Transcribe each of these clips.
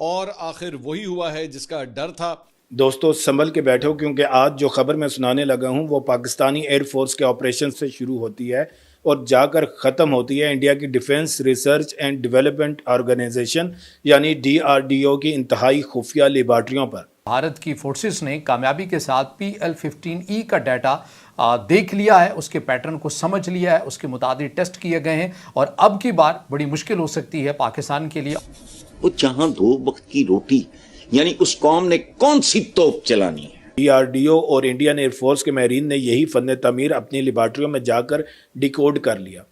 اور آخر وہی ہوا ہے جس کا ڈر تھا۔ دوستو سنبھل کے بیٹھو، کیونکہ آج جو خبر میں سنانے لگا ہوں وہ پاکستانی ایئر فورس کے آپریشن سے شروع ہوتی ہے اور جا کر ختم ہوتی ہے انڈیا کی defence research and development organisation یعنی DRDO کی انتہائی خفیہ لیبارٹریوں پر۔ بھارت کی فورسز نے کامیابی کے ساتھ PL-15E کا ڈیٹا دیکھ لیا ہے، اس کے پیٹرن کو سمجھ لیا ہے، اس کے متعدد ٹیسٹ کیے گئے ہیں اور اب کی بار بڑی مشکل ہو سکتی ہے پاکستان کے لیے۔ وہ جہاں 2 وقت کی روٹی یعنی اس قوم نے کون سی توپ چلانی ہے؟ DRDO اور انڈین ایئر فورس کے ماہرین نے یہی فن تعمیر اپنی لیبارٹریوں میں جا کر ڈیکوڈ کر لیا۔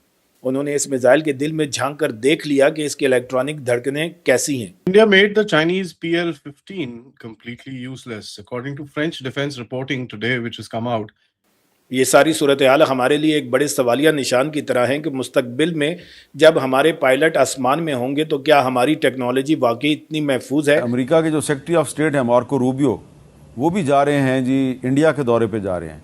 انہوں نے اس میزائل کے دل میں جھانک کر دیکھ لیا کہ اس کی الیکٹرانک دھڑکنیں کیسی ہیں۔ India made the Chinese PL-15 completely useless, according to French defense reporting today, which has come out. یہ ساری صورتحال ہمارے لیے ایک بڑے سوالیہ نشان کی طرح ہے کہ مستقبل میں جب ہمارے پائلٹ آسمان میں ہوں گے تو کیا ہماری ٹیکنالوجی واقعی اتنی محفوظ ہے؟ امریکہ کے جو سیکرٹری آف اسٹیٹ ہیں مارکو روبیو، وہ بھی جا رہے ہیں جی انڈیا کے دورے پہ جا رہے ہیں،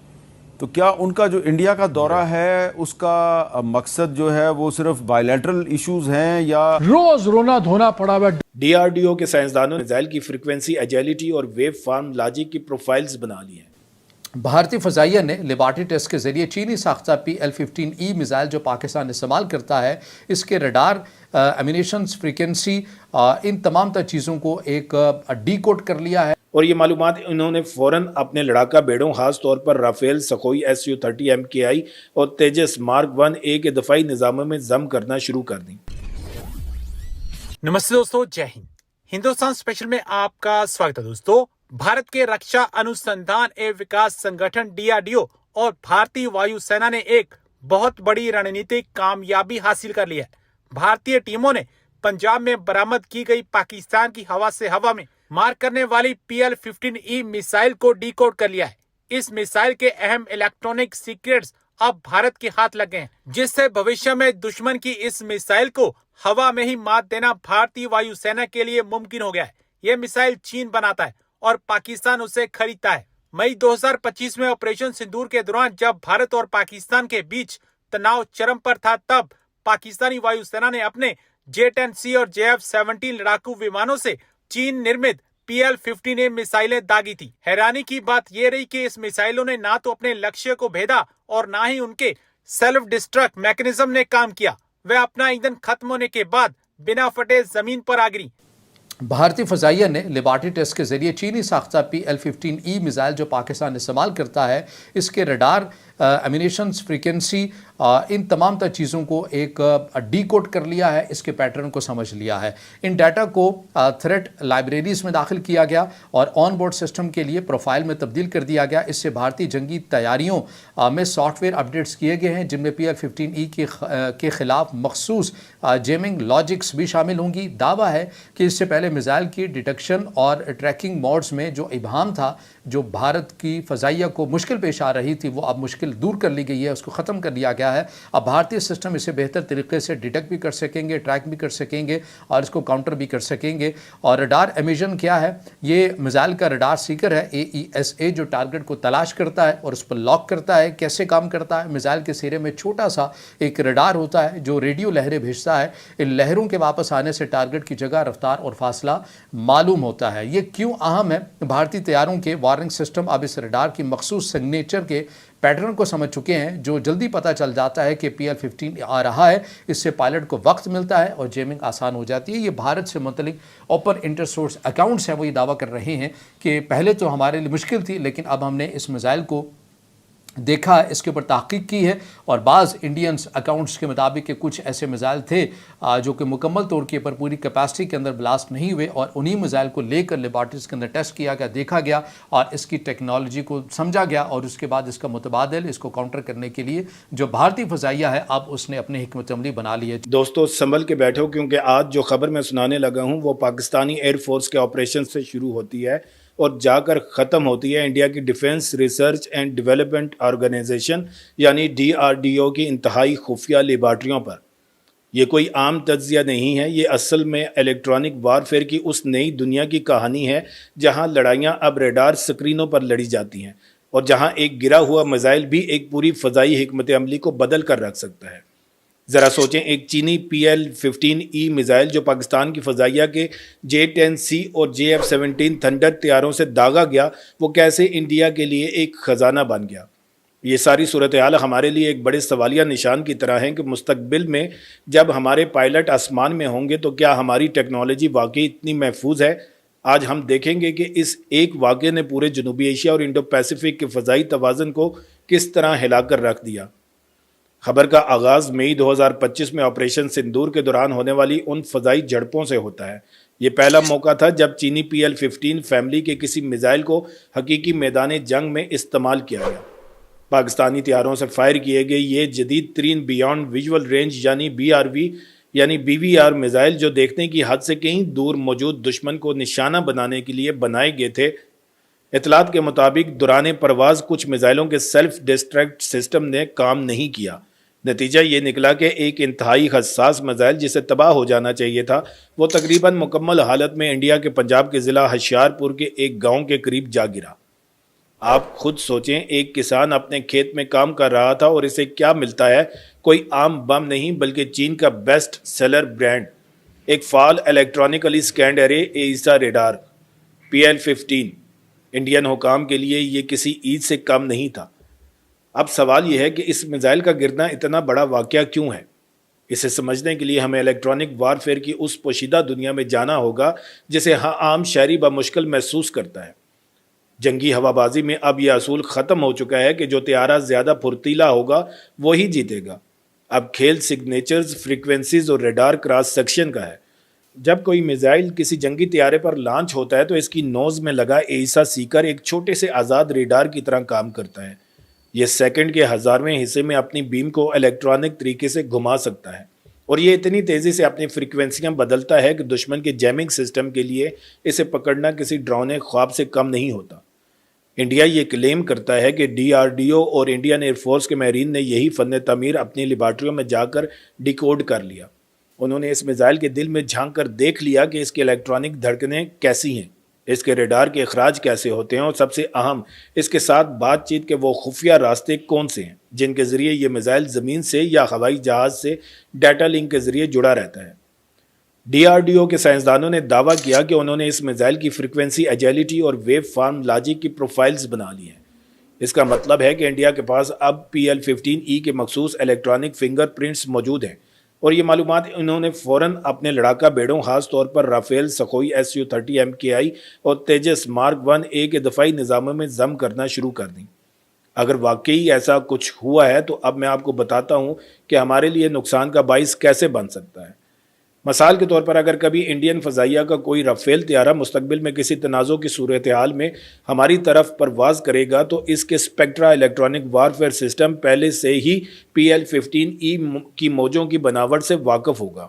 تو کیا ان کا جو انڈیا کا دورہ ہے اس کا مقصد جو ہے وہ صرف بائیلیٹرل ایشوز ہیں یا روز رونا دھونا پڑا ہوا؟ DRDO کے سائنسدانوں نے میزائل کی فریکوینسی، ایجیلٹی اور ویو فارم لاجک کی پروفائلز بنا لی ہیں۔ بھارتی فضائیہ نے لیبارٹری ٹیسٹ کے ذریعے چینی ساختہ PL-15E میزائل جو پاکستان استعمال کرتا ہے، اس کے ریڈار، ایمینیشنز، فریکوینسی، ان تمام تر چیزوں کو ایک ڈی کوڈ کر لیا ہے۔ اور یہ معلومات انہوں نے فوراً اپنے لڑاکا بیڑوں خاص طور پر رافیل، سخوئی Su-30 MKI اور تیجس مارک 1A کے دفاعی نظاموں میں ضم کرنا شروع کر دیں۔ نمستے دوستو، جے ہند۔ ہندوستان اسپیشل میں آپ کا سواگت ہے دوستو۔ بھارت کے رکشا انوسندھان ایوم وکاس سنگٹھن DRDO اور بھارتی وایو سینا نے ایک بہت بڑی رننیتک کامیابی حاصل کر لی ہے۔ بھارتی ٹیموں نے پنجاب میں برآمد کی گئی پاکستان کی ہوا سے ہوا میں مار کرنے والی PL-15E میسائل کو ڈی کوڈ کر لیا ہے۔ اس میسائل کے اہم الیکٹرانک سیکرٹس اب بھارت کے ہاتھ لگ گئے ہیں، جس سے بھوشیہ میں دشمن کی اس میسائل کو ہوا میں ہی مات دینا بھارتی وایو سینا کے لیے ممکن ہو گیا ہے۔ یہ میسائل چین بناتا ہے اور پاکستان اسے خریدتا ہے۔ مئی 2025 میں آپریشن سندور کے دوران جب بھارت اور پاکستان کے بیچ تناؤ چرم پر تھا، تب پاکستانی وایو سینا نے اپنے J-10C اور JF-17 لڑاکو ومانوں سے چین نرمت PL-15A میسائلیں داغی تھی۔ حیرانی کی بات یہ رہی کہ اس میسائلوں نے نہ تو اپنے لکشیہ کو بھیدا اور نہ ہی ان کے سیلف ڈسٹرکٹ میکنزم نے کام کیا۔ وہ اپنا ایندھن ختم ہونے کے بعد بنا پھٹے زمین پر آ گری۔ بھارتی فضائیہ نے لیبارٹری ٹیسٹ کے ذریعے چینی ساختہ PL-15E میزائل جو پاکستان استعمال کرتا ہے، اس کے ریڈار، ایمینیشنز، فریکوینسی، ان تمام تر چیزوں کو ایک ڈی کوڈ کر لیا ہے، اس کے پیٹرن کو سمجھ لیا ہے۔ ان ڈیٹا کو تھریٹ لائبریریز میں داخل کیا گیا اور آن بورڈ سسٹم کے لیے پروفائل میں تبدیل کر دیا گیا۔ اس سے بھارتی جنگی تیاریوں میں سافٹ ویئر اپڈیٹس کیے گئے ہیں، جن میں PL-15E کے خلاف مخصوص جیمنگ لاجکس بھی شامل ہوں گی۔ دعویٰ ہے کہ اس سے پہلے میزائل کی ڈیٹیکشن اور ٹریکنگ موڈز میں جو ابہام تھا، جو بھارت کی فضائیہ کو مشکل پیش آ رہی تھی، وہ اب مشکل دور کر لی گئی ہے، اس کو ختم کر لیا گیا ہے۔ اب بھارتی سسٹم اسے بہتر طریقے سے ڈیٹیکٹ بھی کر سکیں گے، ٹریک بھی کر سکیں گے اور اس کو کاؤنٹر بھی کر سکیں گے۔ اور ریڈار امیجن کیا ہے؟ یہ میزائل کا ریڈار سیکر ہے، AESA، جو ٹارگٹ کو تلاش کرتا ہے اور اس پر لاک کرتا ہے۔ کیسے کام کرتا ہے؟ میزائل کے سرے میں چھوٹا سا ایک ریڈار ہوتا ہے جو ریڈیو لہریں بھیجتا ہے۔ ان لہروں کے واپس آنے سے ٹارگٹ کی جگہ، رفتار اور فاصلہ معلوم ہوتا ہے۔ یہ کیوں اہم ہے؟ بھارتی طیاروں کے وارننگ سسٹم اب اس ریڈار کی مخصوص سگنیچر کے پیٹرن کو سمجھ چکے ہیں، جو جلدی پتہ چل جاتا ہے کہ PL-15 آ رہا ہے۔ اس سے پائلٹ کو وقت ملتا ہے اور جیمنگ آسان ہو جاتی ہے۔ یہ بھارت سے متعلق اوپن انٹر سورس اکاؤنٹس ہیں، وہ یہ دعویٰ کر رہے ہیں کہ پہلے تو ہمارے لیے مشکل تھی، لیکن اب ہم نے اس میزائل کو دیکھا، اس کے اوپر تحقیق کی ہے اور بعض انڈینز اکاؤنٹس کے مطابق کہ کچھ ایسے میزائل تھے جو کہ مکمل طور کے پر پوری کیپیسٹی کے اندر بلاسٹ نہیں ہوئے، اور انہی میزائل کو لے کر لیبارٹریز کے اندر ٹیسٹ کیا گیا، دیکھا گیا اور اس کی ٹیکنالوجی کو سمجھا گیا، اور اس کے بعد اس کا متبادل، اس کو کاؤنٹر کرنے کے لیے جو بھارتی فضائیہ ہے، اب اس نے اپنے حکمت عملی بنا لی ہے۔ دوستو سنبھل کے بیٹھو، کیونکہ آج جو خبر میں سنانے لگا ہوں وہ پاکستانی ایئر فورس کے آپریشن سے شروع ہوتی ہے اور جا کر ختم ہوتی ہے انڈیا کی defence research and development organisation یعنی DRDO کی انتہائی خفیہ لیبارٹریوں پر۔ یہ کوئی عام تجزیہ نہیں ہے، یہ اصل میں الیکٹرانک وارفیئر کی اس نئی دنیا کی کہانی ہے جہاں لڑائیاں اب ریڈار سکرینوں پر لڑی جاتی ہیں اور جہاں ایک گرا ہوا میزائل بھی ایک پوری فضائی حکمت عملی کو بدل کر رکھ سکتا ہے۔ ذرا سوچیں، ایک چینی PL-15E میزائل جو پاکستان کی فضائیہ کے J-10C اور JF-17 تھنڈر طیاروں سے داغا گیا، وہ کیسے انڈیا کے لیے ایک خزانہ بن گیا؟ یہ ساری صورتحال ہمارے لیے ایک بڑے سوالیہ نشان کی طرح ہیں کہ مستقبل میں جب ہمارے پائلٹ آسمان میں ہوں گے تو کیا ہماری ٹیکنالوجی واقعی اتنی محفوظ ہے؟ آج ہم دیکھیں گے کہ اس ایک واقعے نے پورے جنوبی ایشیا اور انڈو پیسیفک کے فضائی توازن کو کس طرح ہلا کر رکھ دیا۔ خبر کا آغاز مئی 2025 میں آپریشن سندور کے دوران ہونے والی ان فضائی جھڑپوں سے ہوتا ہے۔ یہ پہلا موقع تھا جب چینی PL-15 فیملی کے کسی میزائل کو حقیقی میدان جنگ میں استعمال کیا گیا۔ پاکستانی طیاروں سے فائر کیے گئے یہ جدید ترین بیانڈ ویژول رینج یعنی BVR میزائل جو دیکھنے کی حد سے کہیں دور موجود دشمن کو نشانہ بنانے کے لیے بنائے گئے تھے۔ اطلاعات کے مطابق دوران پرواز کچھ میزائلوں کے سیلف ڈسٹریکٹ سسٹم نے کام نہیں کیا۔ نتیجہ یہ نکلا کہ ایک انتہائی حساس میزائل جسے تباہ ہو جانا چاہیے تھا، وہ تقریباً مکمل حالت میں انڈیا کے پنجاب کے ضلع ہوشیارپور کے ایک گاؤں کے قریب جا گرا۔ آپ خود سوچیں، ایک کسان اپنے کھیت میں کام کر رہا تھا اور اسے کیا ملتا ہے؟ کوئی عام بم نہیں بلکہ چین کا بیسٹ سیلر برانڈ، ایک فعال الیکٹرانکلی سکینڈ ایرے ایسا ریڈار PL-15۔ انڈین حکام کے لیے یہ کسی عید سے کم نہیں تھا۔ اب سوال یہ ہے کہ اس میزائل کا گرنا اتنا بڑا واقعہ کیوں ہے؟ اسے سمجھنے کے لیے ہمیں الیکٹرانک وارفیئر کی اس پوشیدہ دنیا میں جانا ہوگا جسے عام شہری بمشکل محسوس کرتا ہے۔ جنگی ہوا بازی میں اب یہ اصول ختم ہو چکا ہے کہ جو طیارہ زیادہ پھرتیلا ہوگا وہی جیتے گا۔ اب کھیل سگنیچرز، فریکوینسیز اور ریڈار کراس سیکشن کا ہے۔ جب کوئی میزائل کسی جنگی طیارے پر لانچ ہوتا ہے تو اس کی نوز میں لگا ایسا سیکر ایک چھوٹے سے آزاد ریڈار کی طرح کام کرتا ہے۔ یہ سیکنڈ کے 1000ویں حصے میں اپنی بیم کو الیکٹرانک طریقے سے گھما سکتا ہے، اور یہ اتنی تیزی سے اپنی فریکوینسیاں بدلتا ہے کہ دشمن کے جیمنگ سسٹم کے لیے اسے پکڑنا کسی ڈراؤنے خواب سے کم نہیں ہوتا۔ انڈیا یہ کلیم کرتا ہے کہ DRDO اور انڈین ایئر فورس کے ماہرین نے یہی فن تعمیر اپنی لیبارٹریوں میں جا کر ڈیکوڈ کر لیا۔ انہوں نے اس میزائل کے دل میں جھانک کر دیکھ لیا کہ اس کی الیکٹرانک دھڑکنیں کیسی ہیں، اس کے ریڈار کے اخراج کیسے ہوتے ہیں، اور سب سے اہم، اس کے ساتھ بات چیت کے وہ خفیہ راستے کون سے ہیں جن کے ذریعے یہ میزائل زمین سے یا ہوائی جہاز سے ڈیٹا لنک کے ذریعے جڑا رہتا ہے۔ DRDO کے سائنسدانوں نے دعویٰ کیا کہ انہوں نے اس میزائل کی فریکوینسی، ایجیلٹی اور ویو فارم لاجک کی پروفائلز بنا لی ہیں۔ اس کا مطلب ہے کہ انڈیا کے پاس اب PL-15E کے مخصوص الیکٹرانک فنگر پرنٹس موجود ہیں، اور یہ معلومات انہوں نے فوراً اپنے لڑاکا بیڑوں، خاص طور پر رافیل، سخوئی Su-30 MKI اور تیجس Mark 1A کے دفاعی نظاموں میں ضم کرنا شروع کر دیں۔ اگر واقعی ایسا کچھ ہوا ہے تو اب میں آپ کو بتاتا ہوں کہ ہمارے لیے نقصان کا باعث کیسے بن سکتا ہے۔ مثال کے طور پر اگر کبھی انڈین فضائیہ کا کوئی رافیل طیارہ مستقبل میں کسی تنازع کی صورتحال میں ہماری طرف پرواز کرے گا تو اس کے اسپیکٹرا الیکٹرانک وارفیئر سسٹم پہلے سے ہی PL-15E کی موجوں کی بناوٹ سے واقف ہوگا۔